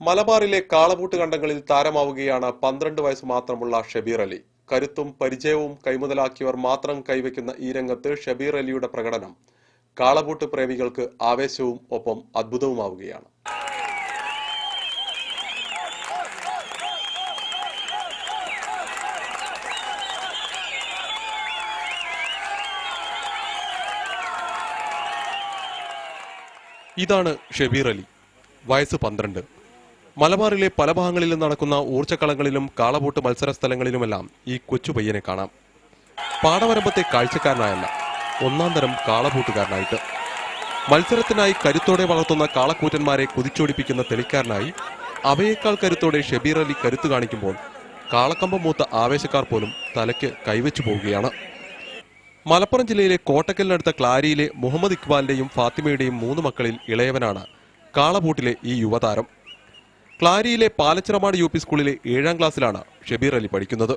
മലബാറിലെ കാളപൂട്ട് കണ്ടങ്ങളിൽ താരമാവുകയാണ് 12 വയസ്സ് മാത്രമുള്ള ഷബീർ അലി. കരുത്തും പരിചയവും കൈമുതലാക്കിയവർ മാത്രം കൈവയ്ക്കുന്ന ഈ രംഗത്ത് ഷബീർ അലിയുടെ പ്രകടനം കാളപൂട്ട് പ്രേമികൾക്ക് ആവേശവും ഒപ്പം അത്ഭുതവുമാവുകയാണ്. ഇതാണ് ഷബീർ അലി, വയസ്സ് 12. മലബാറിലെ പല ഭാഗങ്ങളിലും നടക്കുന്ന ഊർജ്ജക്കളങ്ങളിലും കാളപൂട്ട് മത്സര സ്ഥലങ്ങളിലുമെല്ലാം ഈ കൊച്ചു പയ്യനെ കാണാം. പാടവരമ്പത്തെ കാഴ്ചക്കാരനായല്ല, ഒന്നാം തരം കാളപൂട്ടുകാരനായിട്ട്. മത്സരത്തിനായി കരുത്തോടെ വളർത്തുന്ന കാളക്കൂറ്റന്മാരെ കുതിച്ചോടിപ്പിക്കുന്ന തെളിക്കാരനായി അവയേക്കാൾ കരുത്തോടെ ഷബീർ അലി കരുത്തു കാണിക്കുമ്പോൾ കാളക്കമ്പം മൂത്ത ആവേശക്കാർ പോലും തലയ്ക്ക് കൈവച്ചു പോവുകയാണ്. മലപ്പുറം ജില്ലയിലെ കോട്ടക്കലിനടുത്ത ക്ലാരിയിലെ മുഹമ്മദ് ഇക്ബാലിന്റെയും ഫാത്തിമയുടെയും 3 മക്കളിൽ ഇളയവനാണ് കാളപൂട്ടിലെ ഈ യുവതാരം. ക്ലാരിയിലെ പാലച്ചിറമാട് UP സ്കൂളിലെ 7ാം ക്ലാസ്സിലാണ് ഷബീർ അലി പഠിക്കുന്നത്.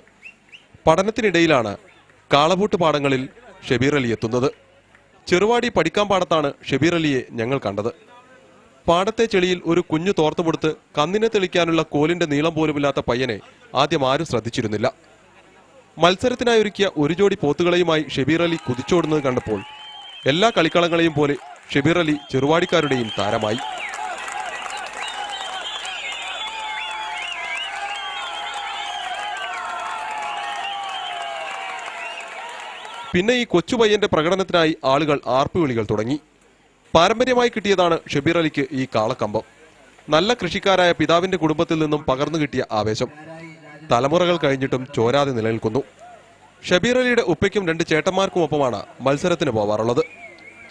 പഠനത്തിനിടയിലാണ് കാളപൂട്ട് പാടങ്ങളിൽ ഷബീർ അലി എത്തുന്നത്. ചെറുവാടി പഠിക്കാൻപാടത്താണ് ഷബീർ അലിയെ ഞങ്ങൾ കണ്ടത്. പാടത്തെ ചെളിയിൽ ഒരു കുഞ്ഞു തോർത്തുമുടുത്ത് കന്നിനെ തെളിക്കാനുള്ള കോലിന്റെ നീളം പോലുമില്ലാത്ത പയ്യനെ ആദ്യം ആരും ശ്രദ്ധിച്ചിരുന്നില്ല. മത്സരത്തിനായി ഒരുക്കിയ ഒരു ജോഡി പോത്തുകളെയുമായി ഷബീർ അലി കുതിച്ചോടുന്നത് കണ്ടപ്പോൾ എല്ലാ കളിക്കളങ്ങളെയും പോലെ ഷബീർ അലി ചെറുവാടിക്കാരുടെയും താരമായി. പിന്നെ ഈ കൊച്ചുപയ്യന്റെ പ്രകടനത്തിനായി ആളുകൾ ആർപ്പുവിളികൾ തുടങ്ങി. പാരമ്പര്യമായി കിട്ടിയതാണ് ഷബീർ അലിക്ക് ഈ കാളക്കമ്പം. നല്ല കൃഷിക്കാരായ പിതാവിന്റെ കുടുംബത്തിൽ നിന്നും പകർന്നു കിട്ടിയ ആവേശം തലമുറകൾ കഴിഞ്ഞിട്ടും ചോരാതെ നിലനിൽക്കുന്നു. ഷബീർ അലിയുടെ ഉപ്പയ്ക്കും 2 ചേട്ടന്മാർക്കുമൊപ്പമാണ് മത്സരത്തിന് പോവാറുള്ളത്.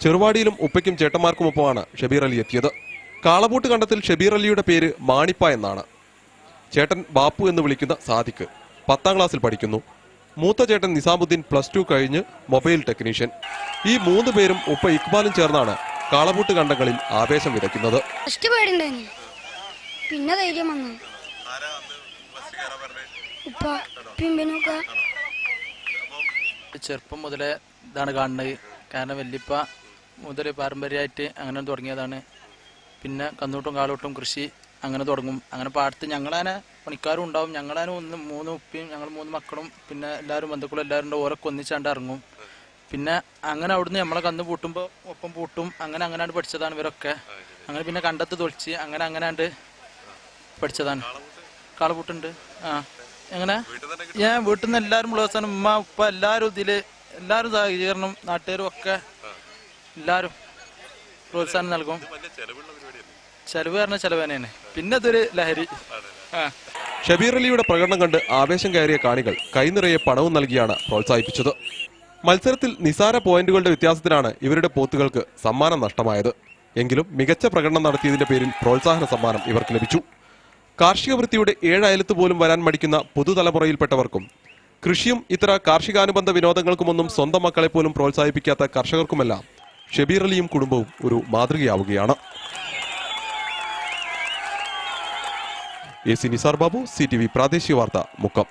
ചെറുവാടിയിലും ഉപ്പയ്ക്കും ചേട്ടന്മാർക്കുമൊപ്പമാണ് ഷബീർ അലി എത്തിയത്. കാളപൂട്ട് കണ്ടത്തിൽ ഷബീർ അലിയുടെ പേര് മാണിപ്പ എന്നാണ്. ചേട്ടൻ ബാപ്പു എന്ന് വിളിക്കുന്ന സാദിഖ് 10ാം ക്ലാസ്സിൽ പഠിക്കുന്നു. മൂത്ത ചേട്ടൻ നിസാമുദ്ദീൻ +2 കഴിഞ്ഞ് മൊബൈൽ ടെക്നീഷ്യൻ. ഈ 3 പേരും ഉപ്പ ഇക്ബാലും ചേർന്നാണ് കാളപൂട്ട് കണ്ടങ്ങളിൽ ആവേശം വിതയ്ക്കുന്നത്. പിന്നെ ധൈര്യം വന്നു. ചെറുപ്പം മുതലേ ഇതാണ് കാണുന്നത്. കാരണം വല്യപ്പ മുതൽ പാരമ്പര്യമായിട്ട് അങ്ങനെ തുടങ്ങിയതാണ്. പിന്നെ കന്നൂട്ടും കാളൂട്ടും കൃഷി അങ്ങനെ തുടങ്ങും. അങ്ങനെ പാടത്ത് ഞങ്ങളതിനെ പണിക്കാരും ഉണ്ടാവും. ഞങ്ങളതിന് 3 ഉപ്പയും ഞങ്ങൾ 3 മക്കളും പിന്നെ എല്ലാവരും ബന്ധുക്കളും എല്ലാവരും ഓരൊക്കെ ഒന്നിച്ചാണ്ട് ഇറങ്ങും. പിന്നെ അങ്ങനെ അവിടുന്ന് നമ്മളെ കന്ന് പൂട്ടുമ്പോൾ ഒപ്പം പൂട്ടും. അങ്ങനെയാണ് പഠിച്ചതാണ് ഇവരൊക്കെ. അങ്ങനെ പിന്നെ കണ്ടത്ത് തൊളിച്ച് അങ്ങനെയാണ്ട് പഠിച്ചതാണ്. കാളപൂട്ടുണ്ട്. എങ്ങനെ ഞാൻ വീട്ടിൽ നിന്ന് എല്ലാവരും ഉള്ള ദിവസമാണ് ഉമ്മ ഉപ്പ എല്ലാവരും എല്ലാവരും സഹകരണം നാട്ടുകാരും ഒക്കെ എല്ലാവരും പ്രോത്സാഹനം നൽകും. ചെലവ് പറഞ്ഞ ചെലവ് തന്നെയാണ്. പിന്നെ അതൊരു ലഹരി. ഷബീർ അലിയുടെ പ്രകടനം കണ്ട് ആവേശം കയറിയ കാണികൾ കൈനിറയെ പണവും നൽകിയാണ് പ്രോത്സാഹിപ്പിച്ചത്. മത്സരത്തിൽ നിസാര പോയിന്റുകളുടെ വ്യത്യാസത്തിനാണ് ഇവരുടെ പോത്തുകൾക്ക് സമ്മാനം നഷ്ടമായത്. എങ്കിലും മികച്ച പ്രകടനം നടത്തിയതിന്റെ പേരിൽ പ്രോത്സാഹന സമ്മാനം ഇവർക്ക് ലഭിച്ചു. കാർഷിക വൃത്തിയുടെ 7 അയലത്ത് പോലും വരാൻ മടിക്കുന്ന പുതുതലമുറയിൽപ്പെട്ടവർക്കും കൃഷിയും ഇത്തര കാർഷികാനുബന്ധ വിനോദങ്ങൾക്കുമൊന്നും സ്വന്തം മക്കളെ പോലും പ്രോത്സാഹിപ്പിക്കാത്ത കർഷകർക്കുമെല്ലാം ഷബീർ അലിയും കുടുംബവും ഒരു മാതൃകയാവുകയാണ്. AC നിസാർ ബാബു, CTV പ്രാദേശിക വാർത്ത, മുക്കം.